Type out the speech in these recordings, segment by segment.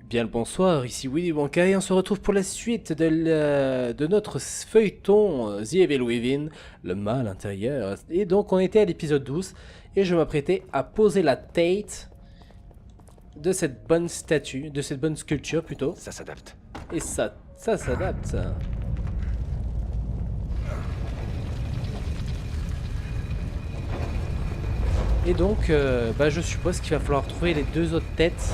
Bien le bonsoir, ici Willy Wonka et on se retrouve pour la suite de notre feuilleton The Evil Within, le mal intérieur. Et donc on était à l'épisode 12 et je m'apprêtais à poser la tête de cette bonne statue, de cette bonne sculpture plutôt. Ça s'adapte. Et ça s'adapte. Et donc je suppose qu'il va falloir trouver les deux autres têtes.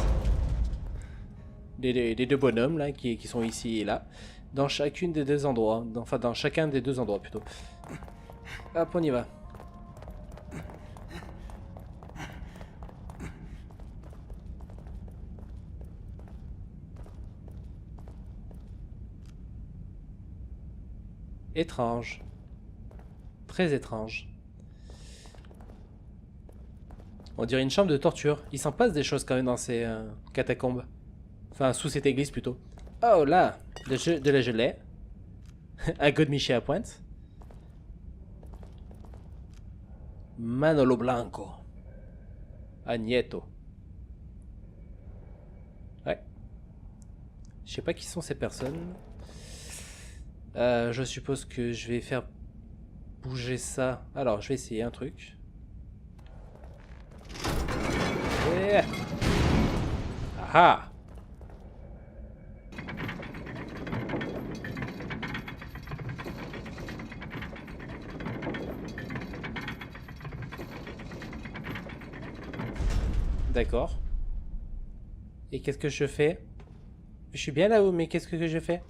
Les deux bonhommes là qui sont ici et là, dans chacune des deux endroits, enfin dans chacun des deux endroits plutôt. Hop, on y va. Étrange. Très étrange. On dirait une chambre de torture. Il s'en passe des choses quand même dans ces catacombes. Enfin, sous cette église plutôt. Oh là, de la gelée. Un godemiché à pointe. Manolo Blanco. Agneto. Ouais. Je sais pas qui sont ces personnes. Je suppose que je vais faire bouger ça. Alors, je vais essayer un truc. Et... Ah! D'accord. Et qu'est-ce que je fais? Je suis bien là-haut, mais qu'est-ce que je fais?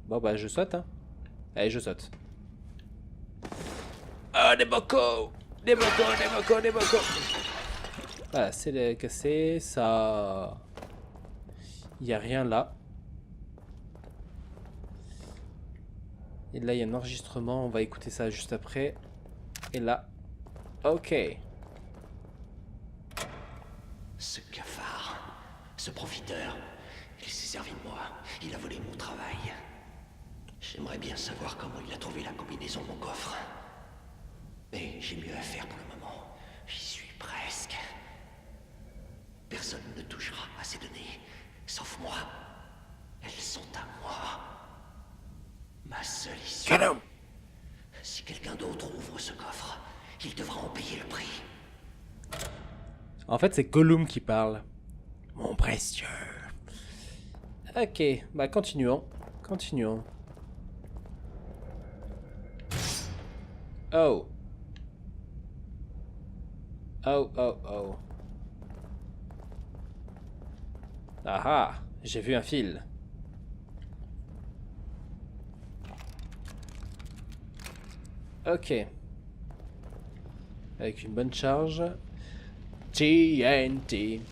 Bon bah je saute, hein. Allez, je saute. Ah, des bocaux! Des bocaux, des bocaux, des bocaux! Voilà, c'est cassé, ça... Il n'y a rien là. Et là, il y a un enregistrement, on va écouter ça juste après. Et là... Ok. Ce cafard, ce profiteur, il s'est servi de moi. Il a volé mon travail. J'aimerais bien savoir comment il a trouvé la combinaison de mon coffre. Mais j'ai mieux à faire pour le moment. J'y suis presque. Personne ne touchera à ces données, sauf moi. Elles sont à moi. Ma seule issue. Si quelqu'un d'autre ouvre ce coffre, il devra en payer le prix. En fait, c'est Gollum qui parle. Mon précieux. Ok, bah continuons. Continuons. Oh. Oh, oh, oh. Ah ah, j'ai vu un fil. Ok. Avec une bonne charge. TNT.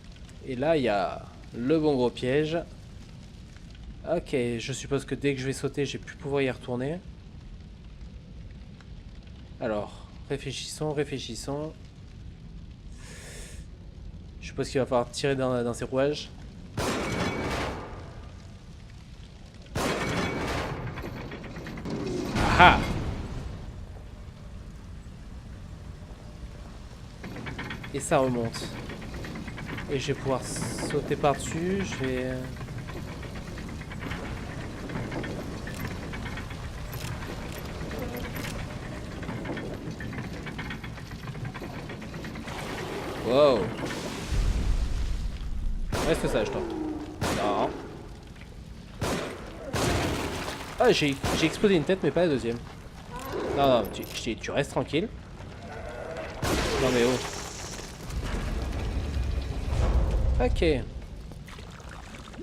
Et là, il y a le bon gros piège. Ok, je suppose que dès que je vais sauter, j'ai plus pouvoir y retourner. Alors, réfléchissons, réfléchissons. Je suppose qu'il va falloir tirer dans ces rouages. Ah! Et ça remonte. Et je vais pouvoir sauter par-dessus. Je vais... Wow! Reste sage, toi. Non. Ah, j'ai explosé une tête, mais pas la deuxième. Non, non, tu restes tranquille. Non, mais oh. Ok.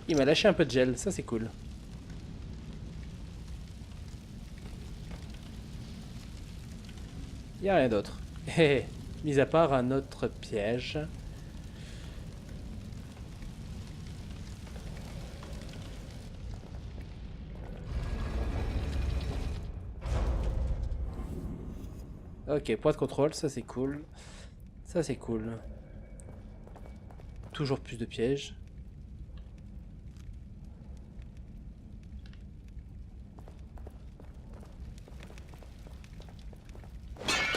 Il m'a lâché un peu de gel, ça c'est cool. Il n'y a rien d'autre. Hé, mis à part un autre piège. Ok, point de contrôle, ça c'est cool. Ça c'est cool. Toujours plus de pièges.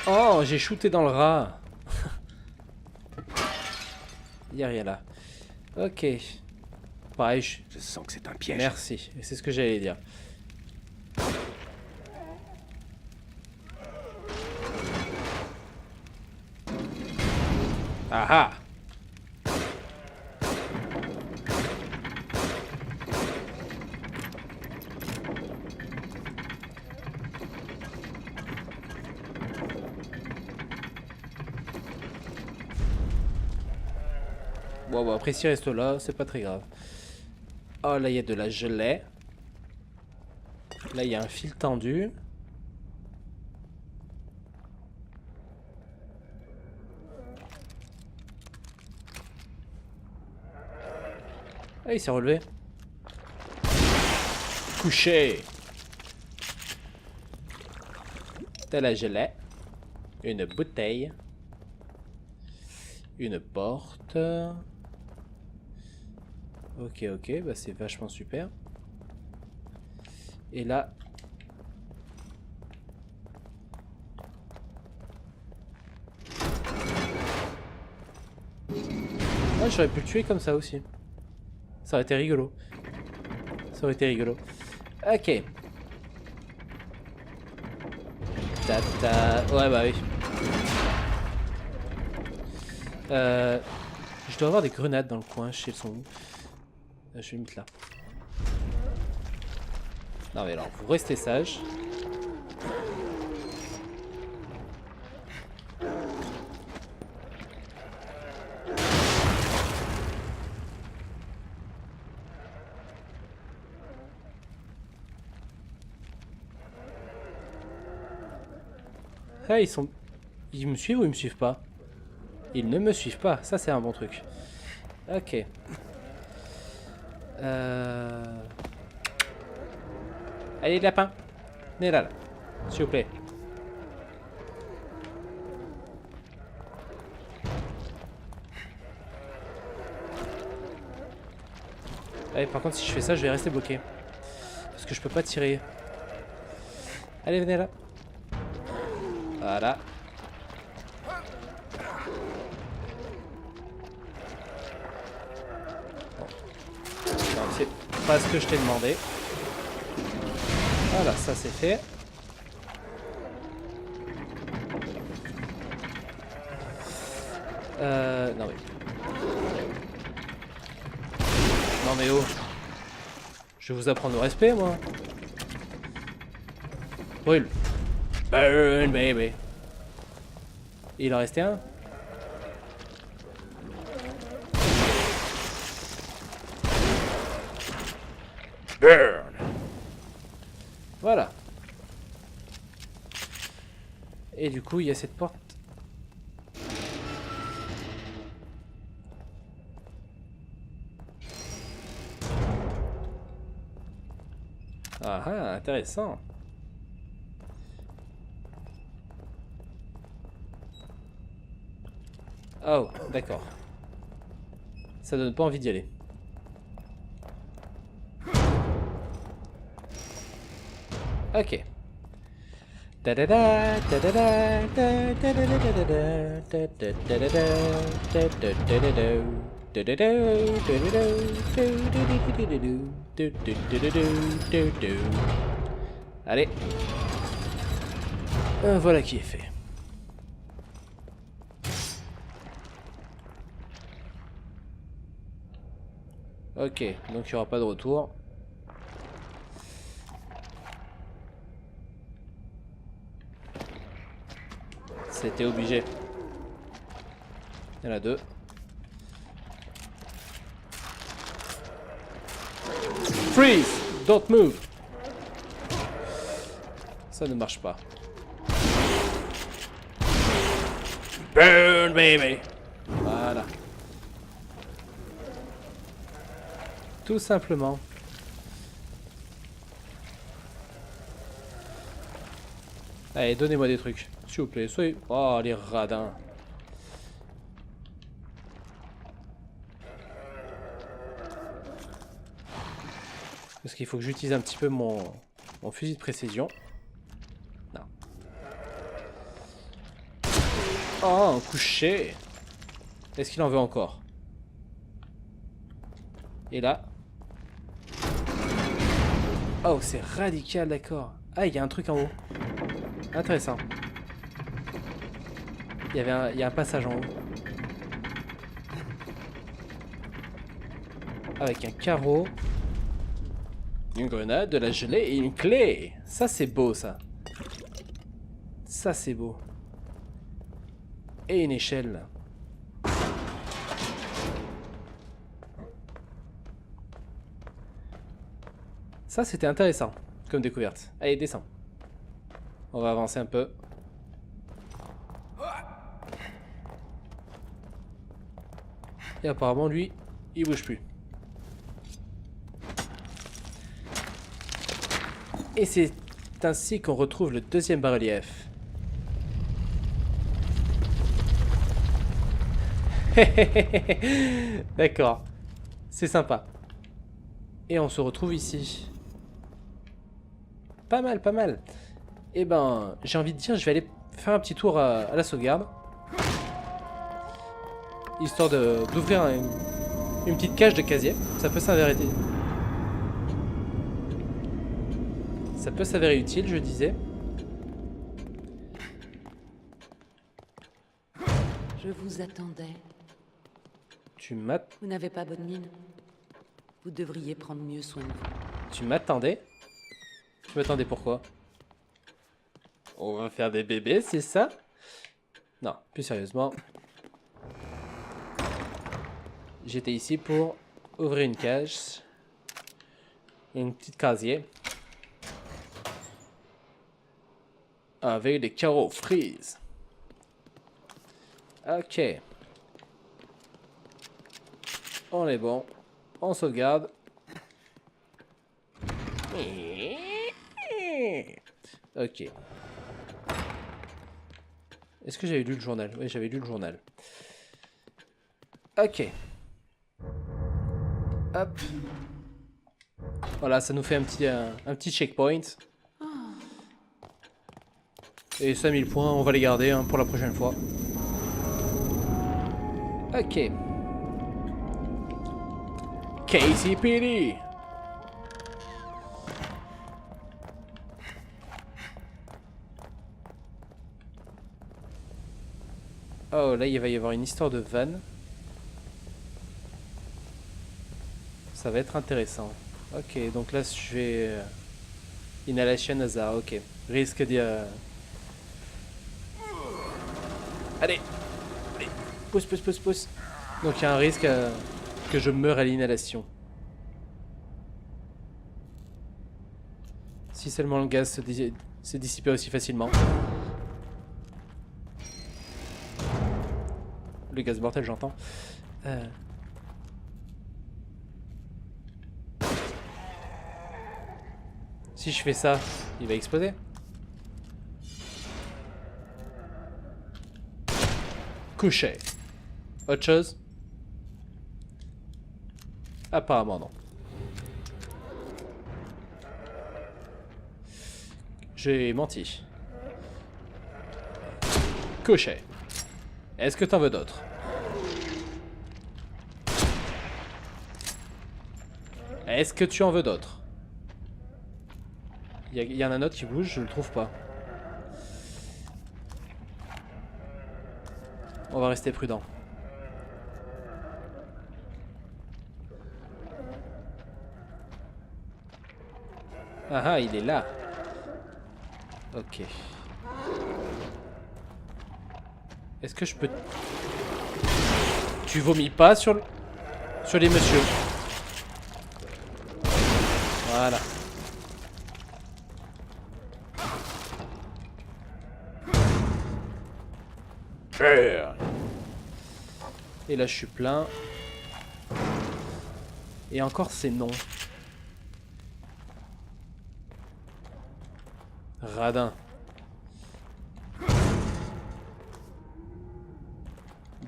Oh, j'ai shooté dans le rat. Il n'y a rien là. Ok. Pareil, Je sens que c'est un piège. merci. Et c'est ce que j'allais dire. Ah ah! Bon, bah, après, s'il reste là, c'est pas très grave. Oh, là, il y a de la gelée. Là, il y a un fil tendu. Ah, il s'est relevé. Couché. De la gelée. Une bouteille. Une porte. Ok, ok, bah c'est vachement super. Et là... Ah, j'aurais pu le tuer comme ça aussi. Ça aurait été rigolo. Ça aurait été rigolo. Ok. Ouais, bah oui. Je dois avoir des grenades dans le coin. Je sais elles sont où. Je vais les mettre là. Non mais alors, vous restez sage. Ah, ils sont... Ils me suivent ou ils me suivent pas? Ils ne me suivent pas. Ça, c'est un bon truc. Ok. Allez, lapin. Venez là, là. S'il vous plaît. Allez, par contre, si je fais ça, je vais rester bloqué. Parce que je peux pas tirer. Allez, venez là. Voilà. Bon. Non, c'est pas ce que je t'ai demandé. Voilà, ça c'est fait. Non mais... Non mais oh. Je vais vous apprendre au respect, moi. Brûle. Burn, baby. Il en restait un. Burn. Voilà. Et du coup, il y a cette porte. Ah ah, intéressant. Oh, d'accord. Ça donne pas envie d'y aller. Ok. Allez. Voilà qui est fait. Ok, donc il n'y aura pas de retour. C'était obligé. Il y en a deux. Freeze! Don't move! Ça ne marche pas. Burn, baby! Voilà. Tout simplement. Allez, donnez-moi des trucs. S'il vous plaît, soyez... Oh, les radins. Parce qu'il faut que j'utilise un petit peu mon fusil de précision. Non. Oh, un coucher. Est-ce qu'il en veut encore? Et là... Oh, c'est radical, d'accord. Ah, il y a un truc en haut. Intéressant. Il y a un passage en haut. Avec un carreau. Une grenade, de la gelée et une clé. Ça, c'est beau, ça. Ça, c'est beau. Et une échelle. Ça, c'était intéressant comme découverte. Allez, descends. On va avancer un peu. Et apparemment, lui, il bouge plus. Et c'est ainsi qu'on retrouve le deuxième bas-relief. D'accord. C'est sympa. Et on se retrouve ici. Pas mal, pas mal. Eh ben, j'ai envie de dire, je vais aller faire un petit tour à la sauvegarde. Histoire d'ouvrir une petite cage de casier. Ça peut s'avérer... Ça peut s'avérer utile, je disais. Je vous attendais. Tu m'as... Vous n'avez pas bonne mine. Vous devriez prendre mieux soin de vous. Tu m'attendais? Tu m'attendais pourquoi? On va faire des bébés, c'est ça? Non, plus sérieusement. J'étais ici pour ouvrir une cage. Une petite casier. Avec des carreaux freeze. Ok. On est bon. On sauvegarde. Ok. Est-ce que j'avais lu le journal? Oui, j'avais lu le journal. Ok. Hop. Voilà, ça nous fait un petit checkpoint. Et 5000 points, on va les garder hein, pour la prochaine fois. Ok. KCPD. Oh, là, il va y avoir une histoire de van. Ça va être intéressant. Ok, donc là, je vais... Inhalation hasard, ok. Risque de... Allez. Allez. Pousse, pousse, pousse, pousse. Donc il y a un risque que je meure à l'inhalation. Si seulement le gaz se dissipait aussi facilement. Le gaz mortel, j'entends. Si je fais ça, il va exploser. Couché. Autre chose? Apparemment non. J'ai menti. Couché. Est-ce que t'en veux d'autres? Est-ce que tu en veux d'autres? Il y en a un autre qui bouge, je le trouve pas. On va rester prudent. Ah ah, il est là. Ok. Est-ce que je peux... Tu vomis pas sur les messieurs. Voilà. Et là je suis plein. Et encore c'est non. Radin.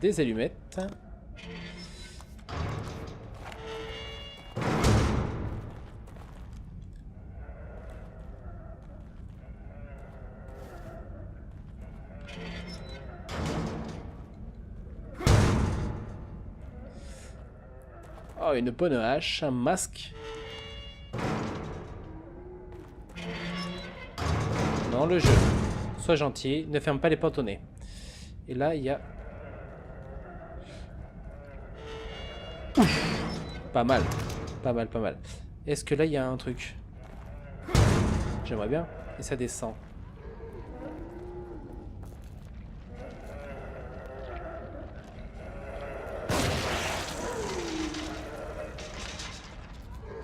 Des allumettes. Oh, une bonne hache, un masque. Non, le jeu. Sois gentil, ne ferme pas les portes au nez. Et là, il y a... Ouf. Pas mal. Pas mal, pas mal. Est-ce que là, il y a un truc? J'aimerais bien. Et ça descend.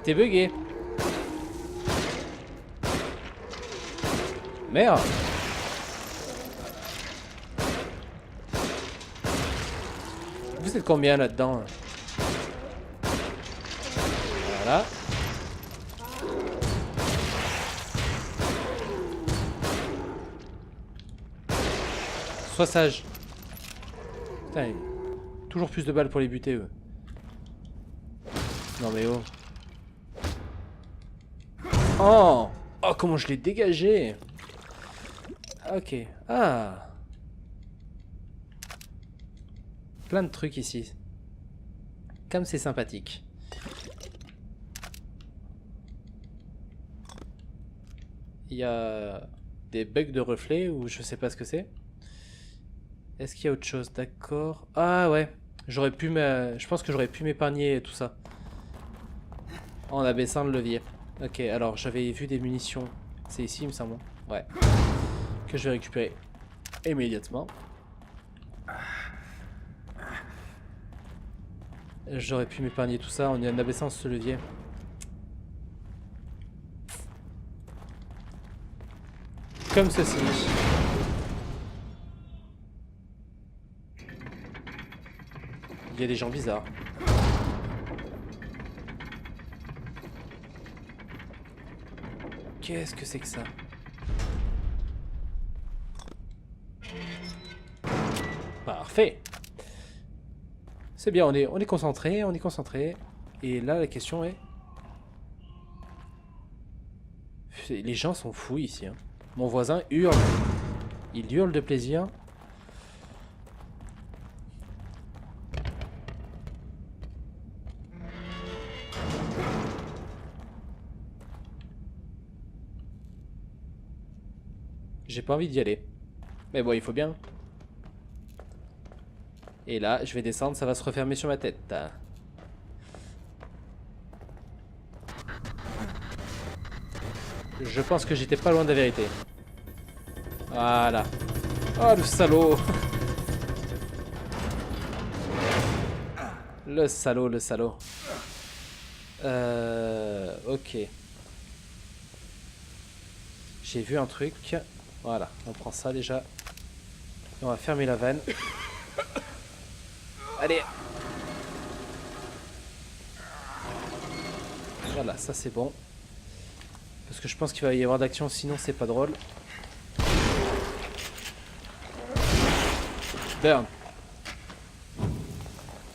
T'es bugué. Merde. Vous êtes combien là-dedans? Voilà. Sois sage. Putain, toujours plus de balles pour les buter, eux. Non mais oh. Oh! Oh, comment je l'ai dégagé! Ok. Ah! Plein de trucs ici. Comme c'est sympathique. Il y a des bugs de reflets ou je sais pas ce que c'est. Est-ce qu'il y a autre chose? D'accord. Ah ouais. J'aurais pu je pense que j'aurais pu m'épargner tout ça. En abaissant le levier. Ok, alors j'avais vu des munitions. C'est ici, il me semble. Ouais. Que je vais récupérer immédiatement. J'aurais pu m'épargner tout ça en abaissant ce levier. Comme ceci. Il y a des gens bizarres. Qu'est-ce que c'est que ça? Parfait. C'est bien, on est concentré, on est concentré. Et là, la question est... Les gens sont fous ici. Hein. Mon voisin hurle. Il hurle de plaisir. J'ai pas envie d'y aller. Mais bon, il faut bien. Et là, je vais descendre, ça va se refermer sur ma tête. Je pense que j'étais pas loin de la vérité. Voilà. Oh, le salaud. Le salaud, le salaud. Ok. J'ai vu un truc. Voilà, on prend ça déjà. Et on va fermer la vanne. Allez. Voilà, ça c'est bon. Parce que je pense qu'il va y avoir d'action, sinon c'est pas drôle. Burn.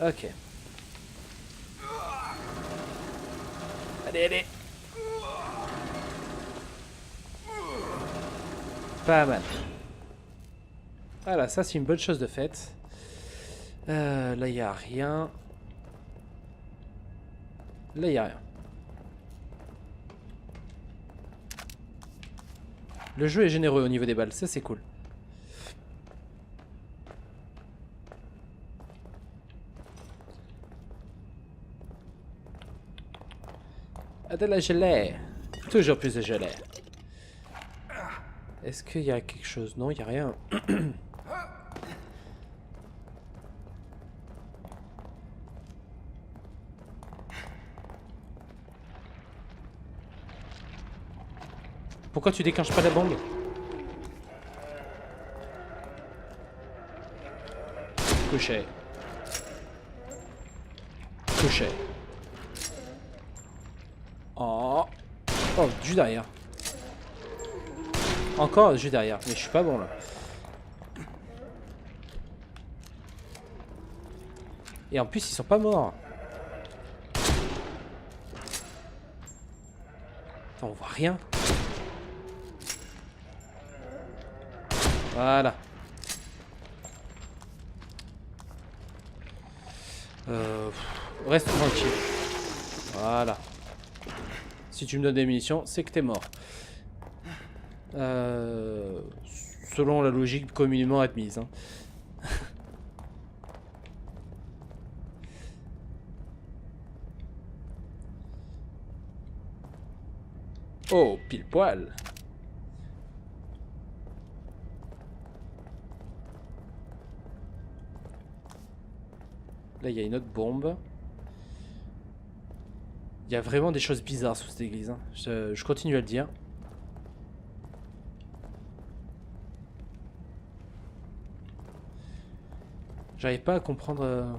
Ok. Allez, allez. Pas mal. Voilà, ça c'est une bonne chose de faite. Là, il n'y a rien. Là, il n'y a rien. Le jeu est généreux au niveau des balles, ça c'est cool. Ah, de la gelée. Toujours plus de gelée. Est-ce qu'il y a quelque chose? Non, il n'y a rien. Pourquoi tu déclenches pas la bombe? Couché. Couché. Oh. Oh, du derrière. Encore du derrière. Mais je suis pas bon là. Et en plus, ils sont pas morts. Attends, on voit rien. Voilà. Reste tranquille. Voilà. Si tu me donnes des munitions, c'est que t'es mort. Selon la logique communément admise. Hein. Oh, pile poil. Là, il y a une autre bombe. Il y a vraiment des choses bizarres sous cette église. Hein. Je continue à le dire. J'arrive pas à comprendre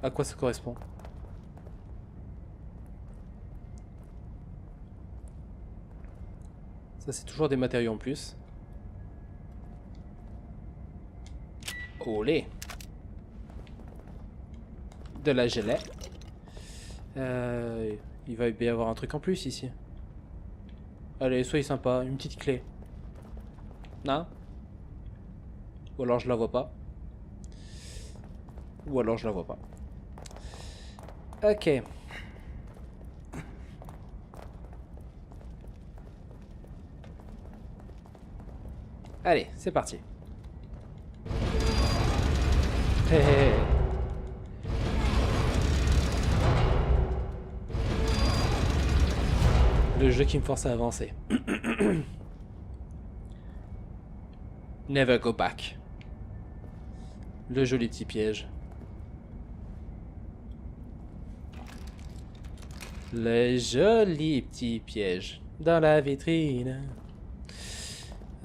à quoi ça correspond. Ça, c'est toujours des matériaux en plus. Olé! De la gelée. Il va y avoir un truc en plus ici. Allez, soyez sympa, une petite clé. Non? Ou alors je la vois pas. Ou alors je la vois pas. Ok. Allez, c'est parti. Hé hé. Le jeu qui me force à avancer. Never go back. Le joli petit piège. Le joli petit piège dans la vitrine.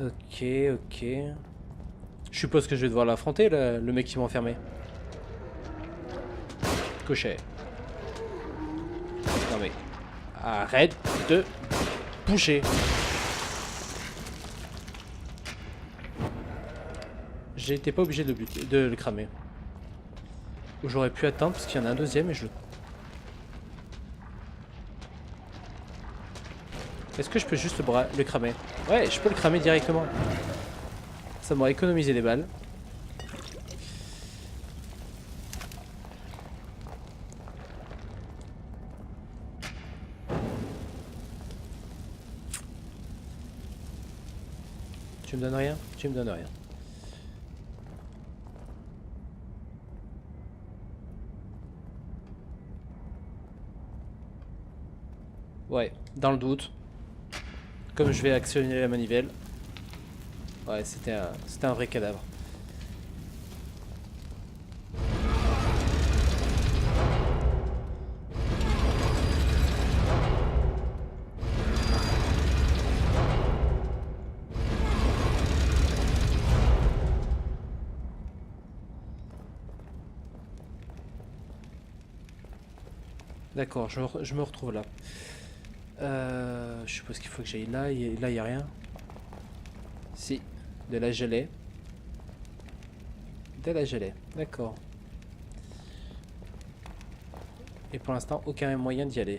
Ok, ok. Je suppose que je vais devoir l'affronter, le mec qui m'a enfermé. Cochet. Non mais... Arrête de bouger. J'étais pas obligé de le cramer. J'aurais pu attendre parce qu'il y en a un deuxième et je... Est-ce que je peux juste le cramer? Ouais, je peux le cramer directement. Ça m'aurait économisé des balles. Tu me donnes rien? Tu me donnes rien. Ouais, dans le doute. Comme je vais actionner la manivelle. Ouais, c'était un vrai cadavre. D'accord, je me retrouve là. Je suppose qu'il faut que j'aille là. Là, il n'y a rien. Si, de la gelée. De la gelée, d'accord. Et pour l'instant, aucun moyen d'y aller.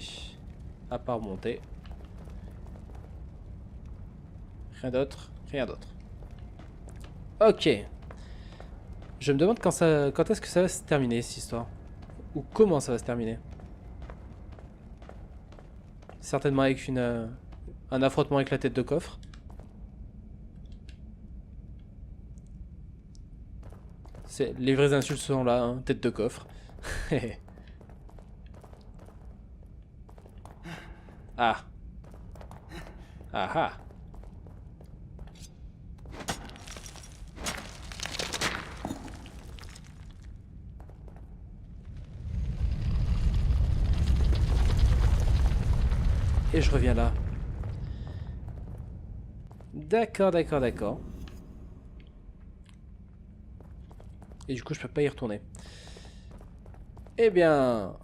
À part monter. Rien d'autre, rien d'autre. Ok. Je me demande quand est-ce que ça va se terminer, cette histoire. Ou comment ça va se terminer. Certainement avec un affrontement avec la tête de coffre. Les vraies insultes sont là, hein, tête de coffre. Ah. Ah ah. Et je reviens là. D'accord, d'accord, d'accord. Et du coup, je peux pas y retourner. Eh bien,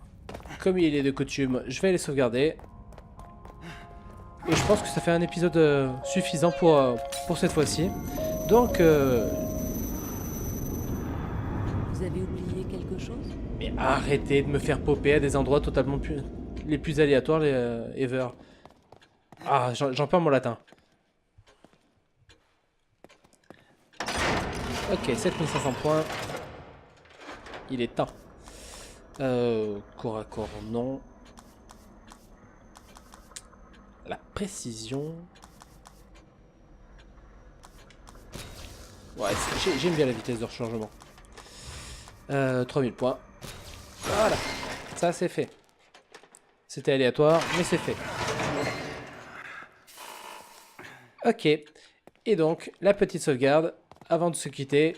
comme il est de coutume, je vais aller sauvegarder. Et je pense que ça fait un épisode suffisant pour cette fois-ci. Donc, Vous avez oublié quelque chose? mais arrêtez de me faire popper à des endroits totalement les plus aléatoires ever. Ah, j'en perds mon latin. Ok, 7500 points. Il est temps. Corps à corps, non. La précision. Ouais, j'aime bien la vitesse de rechargement. 3000 points. Voilà, ça c'est fait. C'était aléatoire, mais c'est fait. Ok, et donc, la petite sauvegarde. Avant de se quitter,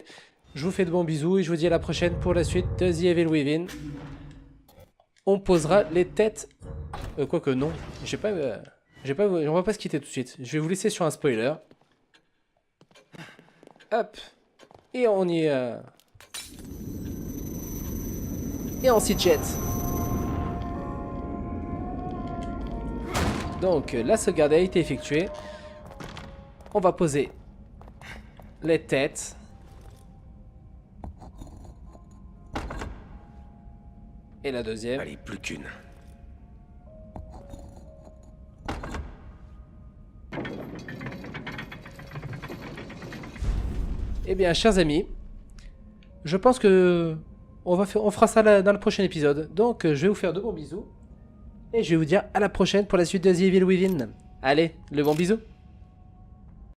je vous fais de bons bisous et je vous dis à la prochaine pour la suite de The Evil Within. On posera les têtes... quoique non, on va pas se quitter tout de suite. Je vais vous laisser sur un spoiler. Hop. Et on y... Et on s'y jette. Donc, la sauvegarde a été effectuée. On va poser les têtes. Et la deuxième. Allez, plus qu'une. Eh bien, chers amis, je pense que on fera ça dans le prochain épisode. Donc, je vais vous faire de bons bisous. Et je vais vous dire à la prochaine pour la suite de The Evil Within. Allez, le bon bisou.